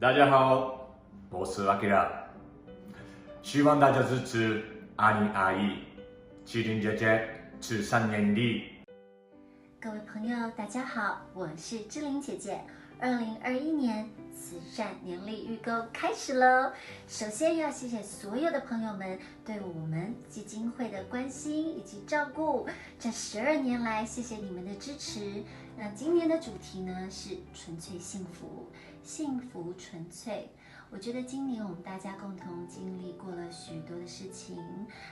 大家好，我是阿基拉，希望大家支持阿尼阿姨、麒麟姐姐慈善年历。各位朋友，大家好，我是志玲姐姐。2021年慈善年历预购开始喽！首先要谢谢所有的朋友们对我们基金会的关心以及照顾，这12年来，谢谢你们的支持。那今年的主题呢是纯粹幸福，幸福纯粹。我觉得今年我们大家共同经历过了许多的事情，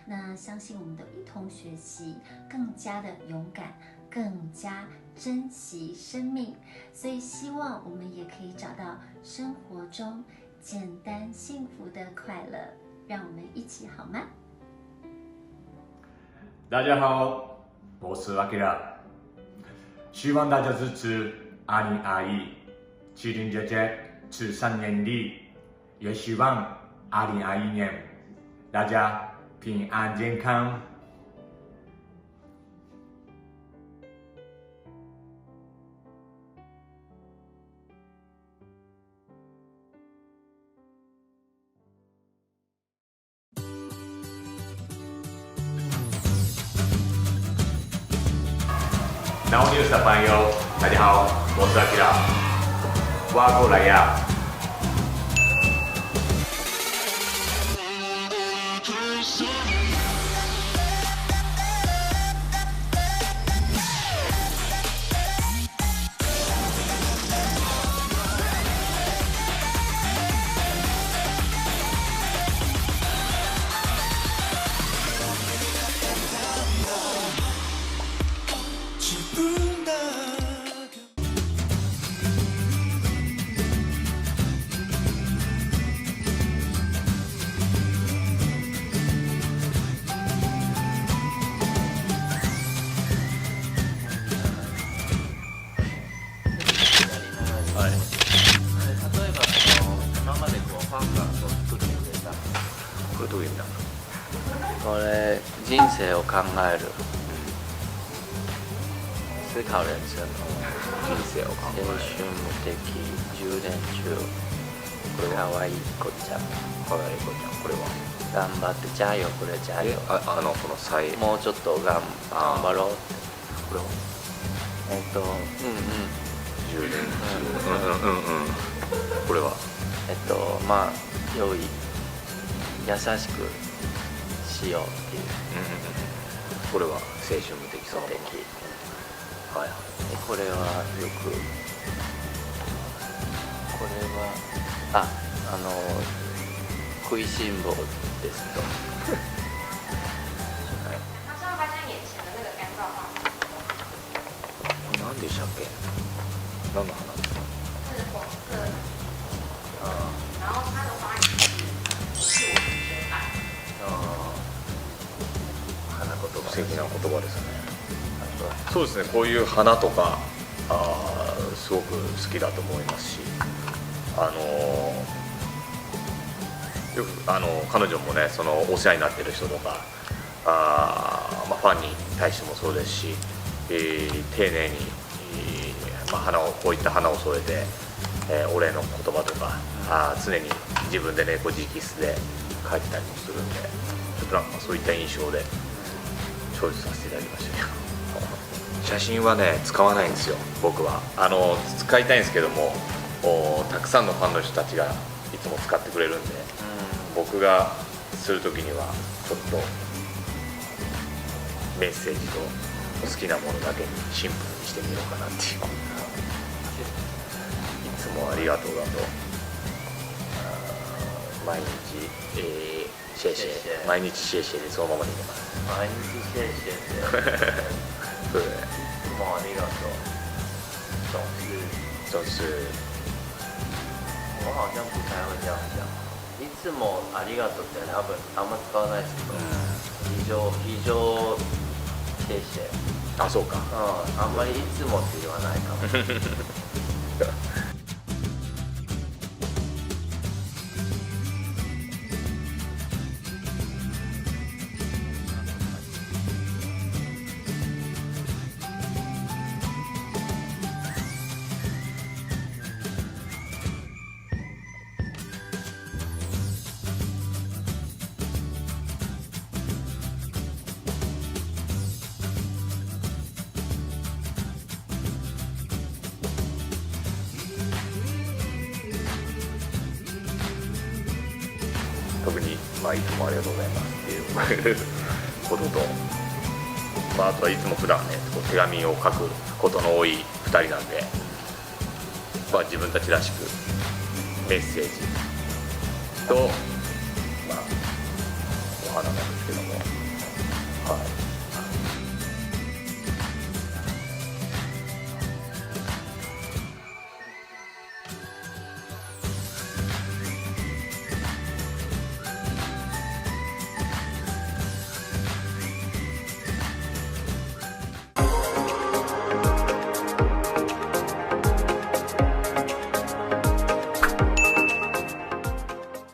那相信我们都一同学习，更加的勇敢，更加珍惜生命，所以希望我们也可以找到生活中简单幸福的快乐，让我们一起好吗？大家好，我是阿基拉，希望大家支持阿尼阿姨、麒麟姐姐慈善年历，也希望2021年大家平安健康。然后就是小朋友，大家好，我是阿基拉，挖过来呀。これどういう意味なの？これ人生を考える、思考人生人生を考青春無敵充電中かわいい子ちゃんかわいい子ちゃん、これは頑張ってじゃあよこれじゃあよこの際もうちょっと頑張ろうこれは充電中これはまあ良い優しくしようっていう、これは青春無敵そのもの。はい。これはよくこれは食いしん坊ですと何でしたっけ？何の花？素敵な言葉ですね。そうですね、こういう花とかすごく好きだと思いますし、よく彼女もね、そのお世話になっている人とかファンに対してもそうですし、丁寧に、こういった花を添えて、お礼の言葉とか常に自分でね直筆で書いてたりもするんで、ちょっとなんかそういった印象でチョイスさせていただきましたけど、写真はね使わないんですよ僕は。使いたいんですけども、たくさんのファンの人たちがいつも使ってくれるんで、僕がする時にはちょっとメッセージと好きなものだけにシンプルにしてみようかなっていういつもありがとうだと毎日シェイシェイ毎日シェイシェイでそのままにいます。毎日シェイシェイで对，もうありがとう。总是我好像不太会这样讲。いつもありがとうって多分あんま使わないですけど、非常シェイシェイ。あ、そうか。あんまりいつもって言わないかも。まあ、いつもありがとうございますっていうことと、まあ、あとはいつも普段ねこう手紙を書くことの多い2人なんで、まあ、自分たちらしくメッセージと、まあ、お花なんですけども、はい。